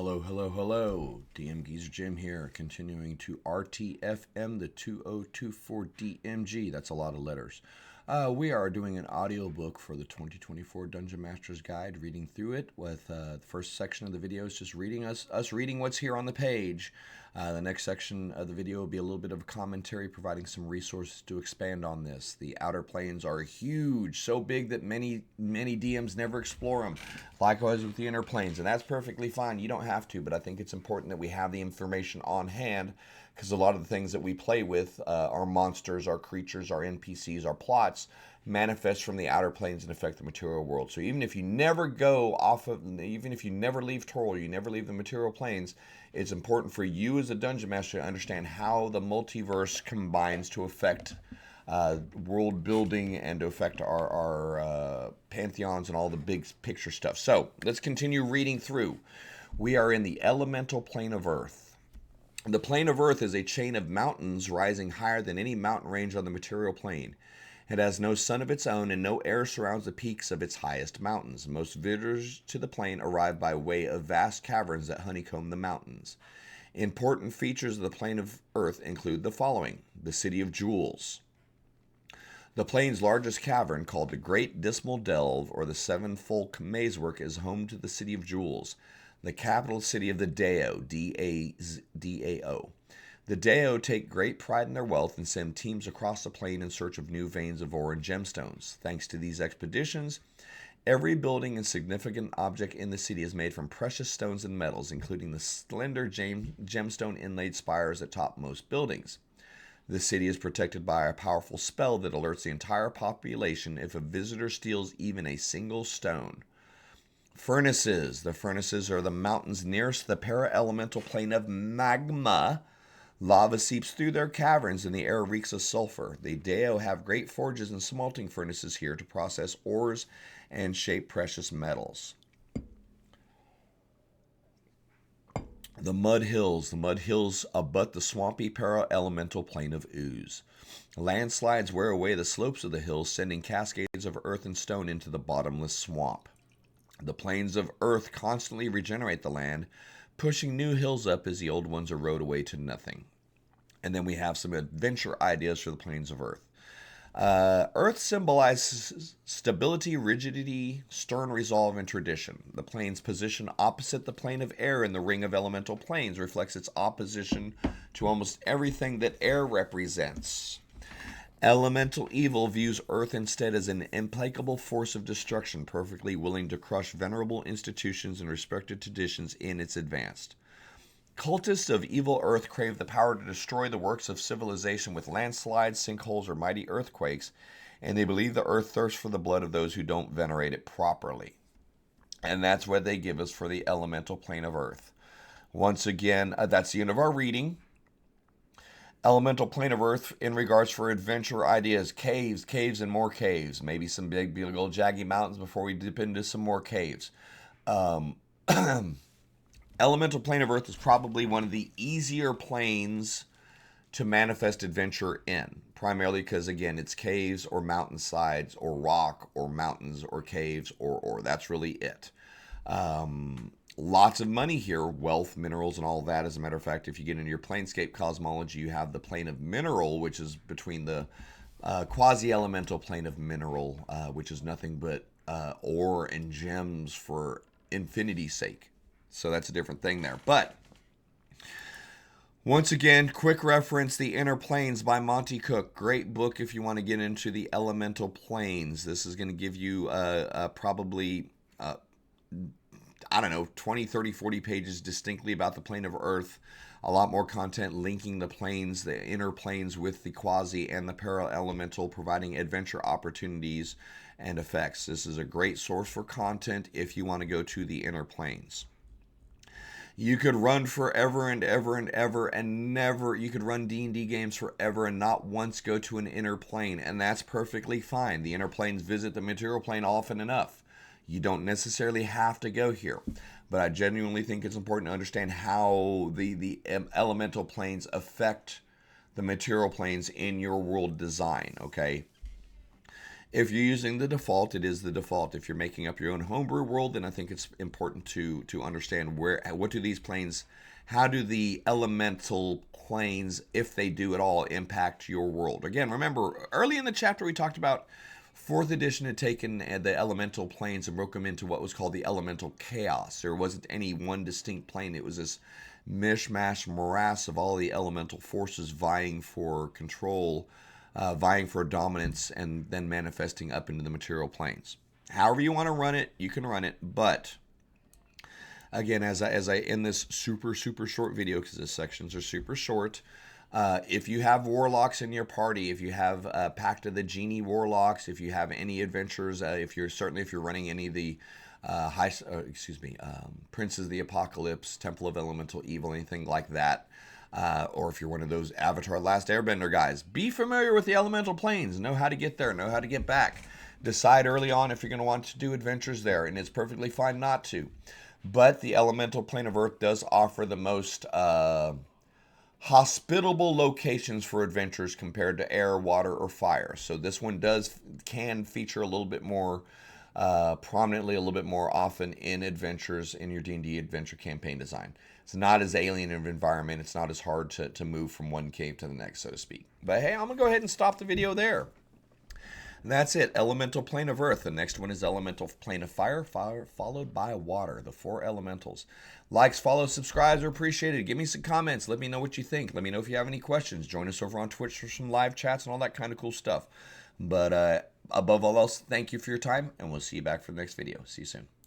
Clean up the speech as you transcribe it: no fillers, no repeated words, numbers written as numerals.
Hello, hello, hello. DMG's Jim here, continuing to RTFM, the 2024 DMG. That's a lot of letters. We are doing an audiobook for the 2024 Dungeon Master's Guide, reading through it with the first section of the video is just reading us reading what's here on the page. The next section of the video will be a little bit of a commentary, providing some resources to expand on this. The outer planes are huge, so big that many DMs never explore them. Likewise with the inner planes, and that's perfectly fine. You don't have to, but I think it's important that we have the information on hand, because a lot of the things that we play with, our monsters, our creatures, our NPCs, our plots, manifest from the outer planes and affect the material world. So even if you never even if you never leave Toril, you never leave the material planes, it's important for you as a dungeon master to understand how the multiverse combines to affect world building and to affect our pantheons and all the big picture stuff. So let's continue reading through. We are in the elemental plane of Earth. The plane of Earth is a chain of mountains rising higher than any mountain range on the material plane. It has no sun of its own, and no air surrounds the peaks of its highest mountains. Most visitors to the plane arrive by way of vast caverns that honeycomb the mountains. Important features of the plane of Earth include the following: the City of Jewels. The plane's largest cavern, called the Great Dismal Delve, or the Seven-Folk Mazework, is home to the City of Jewels, the capital city of the Dao, D-A-O. The Dao take great pride in their wealth and send teams across the plane in search of new veins of ore and gemstones. Thanks to these expeditions, every building and significant object in the city is made from precious stones and metals, including the slender gemstone inlaid spires that top most buildings. The city is protected by a powerful spell that alerts the entire population if a visitor steals even a single stone. Furnaces. The furnaces are the mountains nearest the para-elemental plane of magma. Lava seeps through their caverns and the air reeks of sulfur. The Dao have great forges and smelting furnaces here to process ores and shape precious metals. The Mud Hills. The Mud Hills abut the swampy para-elemental plane of Ooze. Landslides wear away the slopes of the hills, sending cascades of earth and stone into the bottomless swamp. The plains of Earth constantly regenerate the land, pushing new hills up as the old ones erode away to nothing. And then we have some adventure ideas for the plains of Earth. Earth symbolizes stability, rigidity, stern resolve, and tradition. The plane's position opposite the plane of air in the ring of elemental planes reflects its opposition to almost everything that air represents. Elemental evil views Earth instead as an implacable force of destruction, perfectly willing to crush venerable institutions and respected traditions in its advance. Cultists of evil Earth crave the power to destroy the works of civilization with landslides, sinkholes, or mighty earthquakes, and they believe the Earth thirsts for the blood of those who don't venerate it properly. And that's what they give us for the elemental plane of Earth. Once again, that's the end of our reading. Elemental plane of Earth in regards for adventure ideas: caves, and more caves. Maybe some big old jaggy mountains before we dip into some more caves. Elemental plane of Earth is probably one of the easier planes to manifest adventure in, primarily because, again, it's caves or mountainsides or rock or mountains or caves or that's really it. Lots of money here, wealth, minerals, and all that. As a matter of fact, if you get into your planescape cosmology, you have the plane of mineral, which is between the quasi-elemental plane of mineral, which is nothing but ore and gems for infinity's sake. So that's a different thing there. But once again, quick reference, The Inner Planes by Monty Cook. Great book if you want to get into the elemental planes. This is going to give you probably 20, 30, 40 pages distinctly about the plane of Earth. A lot more content linking the planes, the inner planes, with the quasi and the para-elemental, providing adventure opportunities and effects. This is a great source for content if you want to go to the inner planes. You could run forever and ever and ever and never. You could run D&D games forever and not once go to an inner plane, and that's perfectly fine. The inner planes visit the material plane often enough. You don't necessarily have to go here, but I genuinely think it's important to understand how the elemental planes affect the material planes in your world design, okay? If you're using the default, it is the default. If you're making up your own homebrew world, then I think it's important to understand what do these planes, how do the elemental planes, if they do at all, impact your world. Again, remember, early in the chapter we talked about 4th edition had taken the elemental planes and broke them into what was called the elemental chaos. There wasn't any one distinct plane. It was this mishmash morass of all the elemental forces vying for control, vying for dominance, and then manifesting up into the material planes. However you want to run it, you can run it. But again, as I end this super short video, because the sections are super short, if you have warlocks in your party, if you have Pact of the Genie warlocks, if you have any adventures, if you're running any of the Princes of the Apocalypse, Temple of Elemental Evil, anything like that, or if you're one of those Avatar Last Airbender guys, be familiar with the elemental planes, know how to get there, know how to get back. Decide early on if you're going to want to do adventures there, and it's perfectly fine not to. But the elemental plane of Earth does offer the most hospitable locations for adventures compared to air, water, or fire. So this one can feature a little bit more prominently, a little bit more often in adventures in your D&D adventure campaign design. It's not as alien of an environment. It's not as hard to move from one cave to the next, so to speak. But hey, I'm going to go ahead and stop the video there. And that's it. Elemental plane of Earth. The next one is elemental plane of fire, followed by water. The 4 elementals. Likes, follows, subscribes are appreciated. Give me some comments. Let me know what you think. Let me know if you have any questions. Join us over on Twitch for some live chats and all that kind of cool stuff. But above all else, thank you for your time, and we'll see you back for the next video. See you soon.